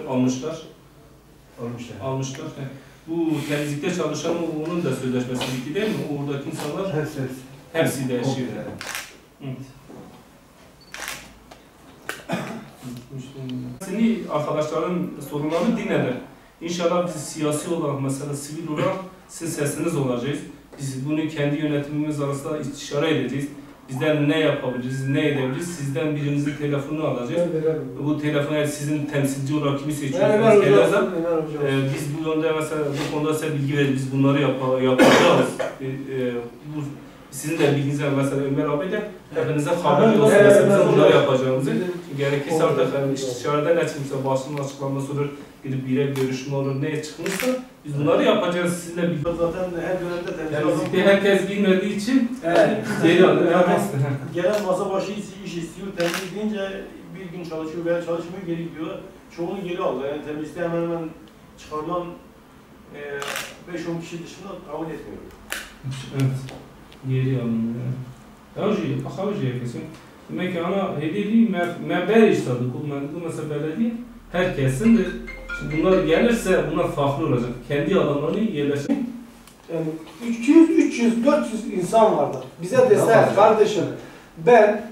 almışlar. Almışlar. Bu temizlikte çalışan onun da sözleşmesi bitti değil mi? Oradaki insanlar hepsi değişiyor. Evet. Şimdi arkadaşların sorunlarını dinledim. İnşallah biz siyasi olarak, mesela sivil olarak sizin sesiniz olacağız. Biz bunu kendi yönetimimiz arasında istişare edeceğiz. Bizden ne yapabiliriz, ne edebiliriz? Sizden birinizin telefonunu alacağız. Bu telefonu sizin temsilci olarak kimi seçiyorsunuz? Biz bu yönde mesela bu konuda size bilgi veririz. Biz bunları yapacağız. Sizin de bilginize mesela Ömer abi de hepinize haber olsun. Biz bunları yapacağımızı. Gerekirse artık istişareden ne çıkmışsa başının açıklaması olur. Bir görüşme olur, ne çıkmışsa biz bunları yapacağız sizinle birlikte. Zaten her dönemde herkes bilmediği için gelen masa başı iş istiyor, temizlik deyince bir gün çalışıyor veya çalışmıyor, geri gidiyor. Çoğunu geri alıyor. Yani temizlikte hemen çıkarılan 5-10 kişi dışında kabul etmiyor. Evet. Geri alınıyor. Hoje, kesin. Demek ki ana hediye değil, ben istedim kullandığı mesela belediye herkesin de bunlar gelirse bunlar farklı olacak. Kendi alanlarını yerleştirecek. Yani 200, 300, 400 insan vardı. Bize dese kardeşim ben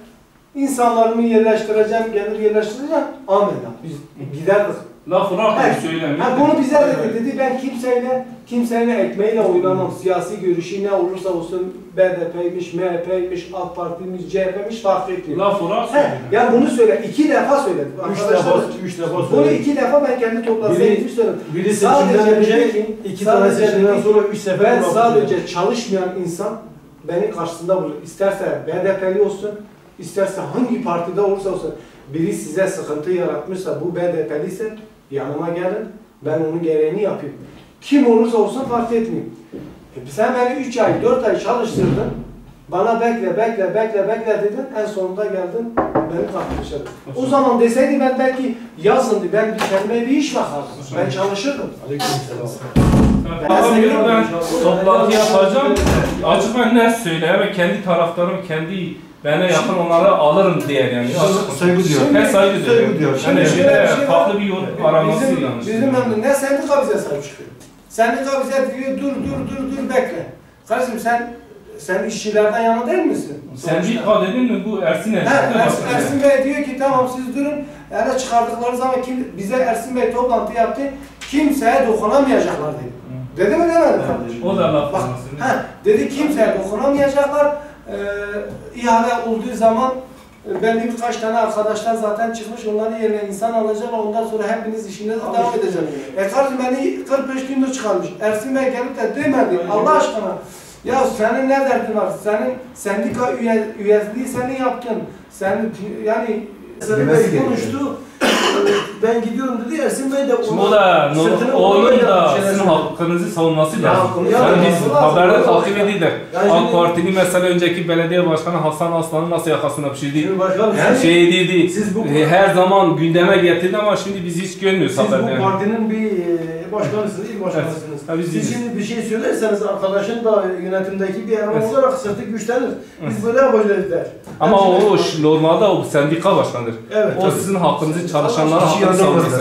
insanlarımı yerleştireceğim, gelir yerleştireceğim. Amenna. Biz giderdik. Lafı rahat söylemiyor. Bunu bize dedi. Ben kimseyle ekmeğiyle oynamam. Siyasi görüşü ne olursa olsun BDP'ymiş, MHP'ymiş, AK Parti'ymiş, CHP'ymiş fark etmiyor. Lafı rahat söylüyor. Yani bunu söyle. 2 defa söyledim. 3 defa bunu 2 defa ben kendi toplasaydım söyledim. Biri seçimden 2 tane seçimden sonra 3 sefer ben sadece çalışmayan insan benim karşısında bulur. İsterse BDP'li olsun, isterse hangi partide olursa olsun. Biri size sıkıntı yaratmışsa, bu BDP'li ise yanıma gelin, ben onun gereğini yapayım. Kim olursa olsun fark etmiyor. Sen beni 3 ay, 4 ay çalıştırdın, bana bekle dedin, en sonunda geldin, beni tartışırdın. O zaman deseydi ben belki yazındı, ben kendime bir iş bakardım, ben çalışırdım. Ben toplantı yapacağım, açık ben ne söyleyeyim ve kendi taraftarım, kendi bana yakın onları alırım diye yani. Saygı diyor. Ben saygı diyor. Yani farklı bir yol araması yanlış. Bizim memnun ne sendika bize sahip çıkıyor. Sendika bize diyor dur bekle. Kardeşim sen işçilerden yana değil misin? Sendika dedin mi bu Ersin Ersin Bey diyor ki tamam siz durun. Eğer çıkardıkları zaman bize Ersin Bey toplantı yaptı. Kimseye dokunamayacaklar dedi. Dedi mi demedi kardeşim? O da laf. Dedi kimseye dokunamayacaklar. İhale olduğu zaman belli birkaç tane arkadaşlar zaten çıkmış, onların yerine insan alacaklar, ondan sonra hepiniz işinize devam edeceksiniz. Kardeşim beni 45 gündür çıkarmış. Ersin Bey gelip de demedi Allah aşkına. Ya senin ne derdin var? Senin sendika üyeliği senin yaptın. Senin yani Ersin Bey konuştu. Ben gidiyorum dedi. Ersin Bey de o da onun da sizin hakkınızı savunması lazım. Yani biz haberde takip edildik. AK Parti'nin mesela önceki belediye başkanı Hasan Aslan'ın nasıl yakasına pişirdi. Şey dedi. Her zaman gündeme getirdi ama şimdi biz hiç görmüyoruz haberde. Siz bu partinin bir başkanısınız, il başkanısınız. Siz şimdi bir şey söylerseniz arkadaşın da yönetimdeki bir eleman olarak sırtı güçlenir. Biz böyle yapacağız der. Ama o normalde o sendika başkanıdır. Evet. O sizin hakkınızı çalışanlara hakkını savunması.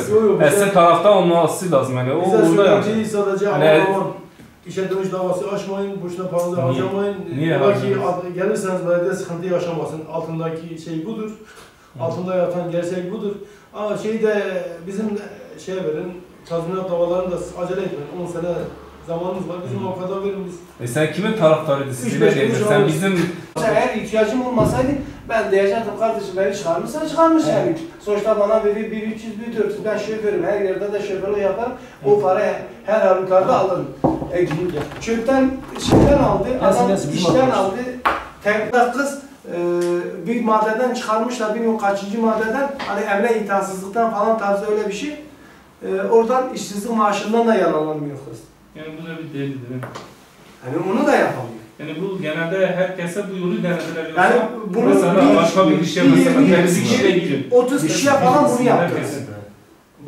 Sizin tarafta olması lazım yani. O bize orada söyleyeceği sadece işe dönüş davası açmayın, boşuna paranızı harcamayın. Ola ki gelirseniz belediye sıkıntı yaşamasın. Altındaki şey budur. Altında yatan gerçek budur. Ama bizim verin, tazminat davalarını da acele etmeyin. 10 sene zamanımız var. Bizim o kadar verin biz. Sen kimin taraftarıydı? Sen bizim... Eğer ihtiyacım olmasaydı ben diyecektim kardeşim beni çıkarmışsa çıkarmış yani. Sonuçta bana verir 1300, 1400 ben şoförüm. Her yerde de şoförlüğü yaparım. O parayı her halükarda alırım. Çöpten aldı, adam işten aldı. Tekrar kız büyük maddeden çıkarmışlar, bilmiyorum kaçıncı maddeden, hani emre itatsızlıktan falan tarzı öyle bir şey. Oradan işsizlik maaşından da yararlanmıyor kız. Yani bu da bir delildir. Yani onu da yapamıyor. Yani bu genelde herkese bu yolu denediler. Yani bunu mesela başka bir kişiye mesela temizlik işiyle ilgili. 30 kişiye falan bunu yaptı.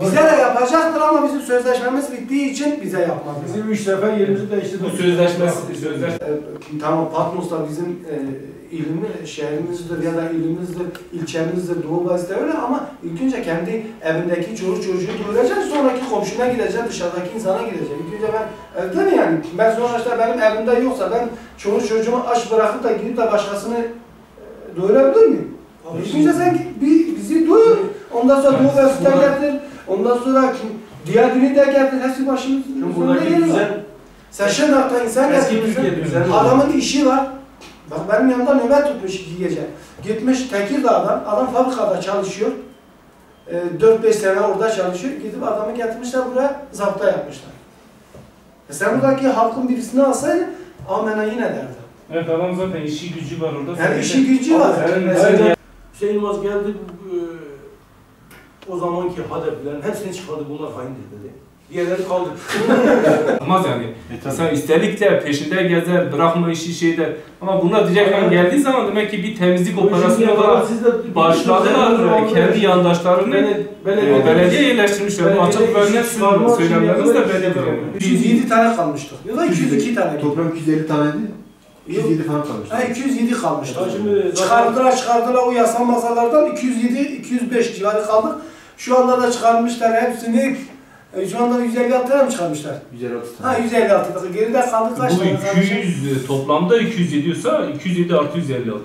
Bize de yapacaktır ama bizim sözleşmemiz bittiği için bize yapmaz. Bizim 3 sefer yerimizi değiştirdik. Bu sözleşme Tamam, Patmos da bizim şehrimizdir ya da ilimizdir, ilçemizdir, Doğu Gazete öyle ama ilk önce kendi evindeki çocuk çocuğu doyuracak, sonraki komşuna gidecek, dışarıdaki insana gidecek. İlk önce ben evde mi yani? Ben sonuçta benim evimde yoksa ben çoluk çocuğumu aç bırakıp da gidip de başkasını doyurabilir miyim? İlk önce sen bizi doyur. Ondan sonra Doğu Gazete getir, ondan sonra diğer günü de getir, hepsi başımızın Buradaki düzen, sen Şırnak'ta insan getirirsen, adamın işi var. Bak benim yanımda nöbet tutmuş 2 gece. Gitmiş Tekirdağ'dan, adam fabrikada çalışıyor. 4-5 sene orada çalışıyor. Gidip adamı getirmişler buraya, zapta yapmışlar. Sen buradaki halkın birisini alsaydın, amena yine derdi. Evet, adam zaten işi gücü var orada. Yani işi gücü var. Hüseyin Yılmaz geldi, o zamanki HDP'lerin hepsini çıkardı, bunlar haindir dedi. Diğerleri kaldı. Olmaz yani. Sen üstelikle peşinde gezer, bırakma işi şeyler. Ama bunlar diyecekten geldiği zaman demek ki bir temizlik operasyonu olarak başladılar. Kendi yandaşlarını belediye yerleştirmişler. Bu açık ve net söylemleriniz de bellidir. 207 tane kalmıştı. Ya da 202 tane. Toplam 250 taneydi. 207 falan kalmıştı. Ha, 207 kalmıştı. Çıkardılar o yasal masalardan 207-205 civarı kaldık. Şu anda da çıkarmışlar hepsini. Şu anda 156 tane mi çıkarmışlar? 156 tane. Ha, 156. Geride kaldı kaç tane? Bu 200 toplamda 207 diyorsa 207 artı 156.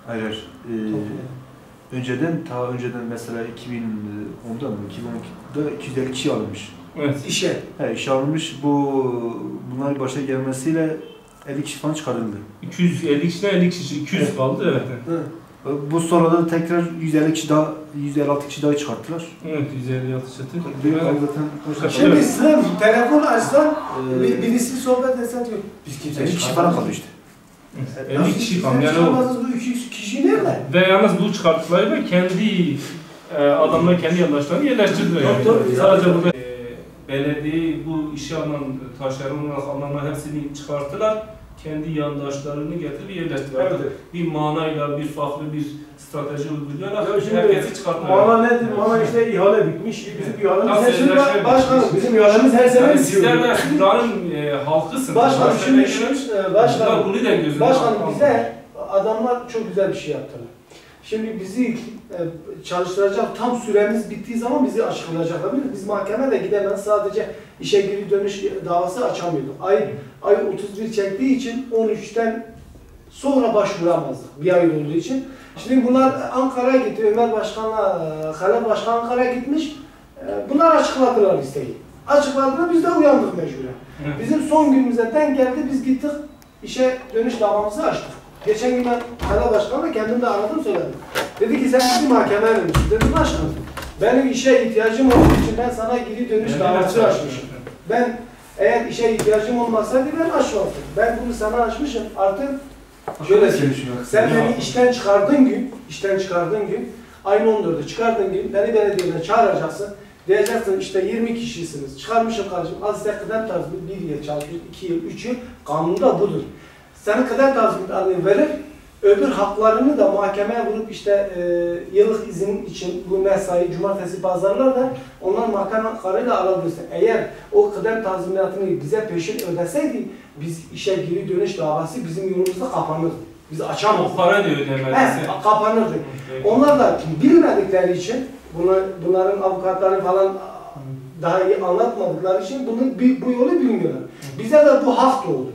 Hayır. Önceden mesela 2010'da mı? 2012'de 250 kişi alınmış. Evet. İşe. İşe alınmış. Bunların başa gelmesiyle 50 kişi falan çıkarıldı. 250 kişiden 50 kişi, 200 kaldı evet. Hı. Bu sırada tekrar 150 kişi daha, 156 kişi daha çıkarttılar. Evet, 156 çatı. Zaten Şimdi sen telefon açsan birisi sohbet etsen diyor. Biz kimse 50 kişi falan kaldı işte. 50 kişi kaldı yani o. Bu 200 kişi nerede? Ve yalnız bu çıkarttıkları kendi adamlar kendi yandaşlarını yerleştirdiler yani. Sadece burada belediye bu işe alınan taşeron olarak alınanlar hepsini çıkarttılar. Kendi yandaşlarını getirip yerleştirdiler. Evet. Bir manayla, bir farklı bir strateji uygulayarak Ya şimdi herkesi çıkarttılar. Mana nedir? Mana işte ihale bitmiş. Bizim ihalemiz Nasıl her sene sözleşme başkanım. Bizim ihalemiz her sene Yani bitiyor. sizler de buranın halkısınız. Başkanım şimdi Başkanım bunu da gözünde başkanım bize adamlar çok güzel bir şey yaptılar. Şimdi bizi çalıştıracak tam süremiz bittiği zaman bizi açıklayacaklar. Biz mahkemede gidemez, sadece işe geri dönüş davası açamıyorduk. Ay 31 çektiği için 13'ten sonra başvuramazdık bir ay olduğu için. Şimdi bunlar Ankara'ya gitti, Ömer Başkan'la Halil Başkan Ankara'ya gitmiş. Bunlar açıkladılar isteği. Açıkladılar, biz de uyandık mecburen. Bizim son günümüze denk geldi, biz gittik işe dönüş davamızı açtık. Geçen gün ben Halil Başkan'la kendim de aradım söyledim. Dedi ki sen bizi mahkemeye vermişsin. Dedim başkanım, benim işe ihtiyacım olduğu için ben sana geri dönüş davası açmışım. Ben eğer işe ihtiyacım olmasaydı ben açmazdım. Ben bunu sana açmışım. Artık şöyle sen beni işten çıkardığın gün, ayın 14'ü çıkardığın gün beni belediyeden çağıracaksın. Diyeceksin işte 20 kişisiniz. Çıkarmışım kardeşim. Az size kıdem tazminatı 1 yıl çalışmış, 2 yıl, 3 yıl. Kanunda budur. Senin kıdem tazminatını verir, öbür haklarını da mahkemeye vurup işte yıllık izin için bu mesai, cumartesi, pazarlar da onlar mahkeme kararıyla alabilirsin. Eğer o kıdem tazminatını bize peşin ödeseydi, biz işe geri dönüş davası bizim yolumuzda kapanırdı. Biz açamazdık. O para da ödemelisin. Kapanırdı. Onlar da bilmedikleri için, bunların avukatları falan daha iyi anlatmadıkları için bu yolu bilmiyorlar. Bize de bu hak doğdu.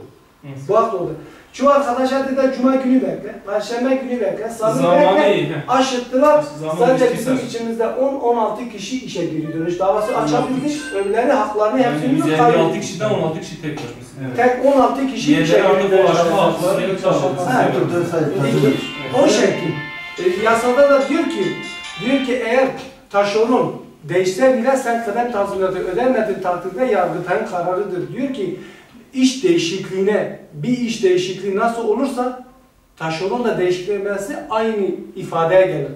Bu hak doğdu. Şu arkadaşlar dedi Cuma günü bekle, Perşembe günü bekle, Salı bekle, aşıttılar. Sadece bizim içimizde 10-16 kişi işe geri dönüş davası açabildik. Öbürleri haklarını hepsini kaybettik. 156 kişiden 16 kişi tek başmışsın. Tek 16 kişi işe geri dönüş davası. O şekil. Yasada da diyor ki eğer taşeron değişse bile sen kıdem tazminatı ödemediğin takdirde Yargıtay'ın kararıdır. Diyor ki iş değişikliği nasıl olursa taşeron da değişikliği aynı ifadeye gelir.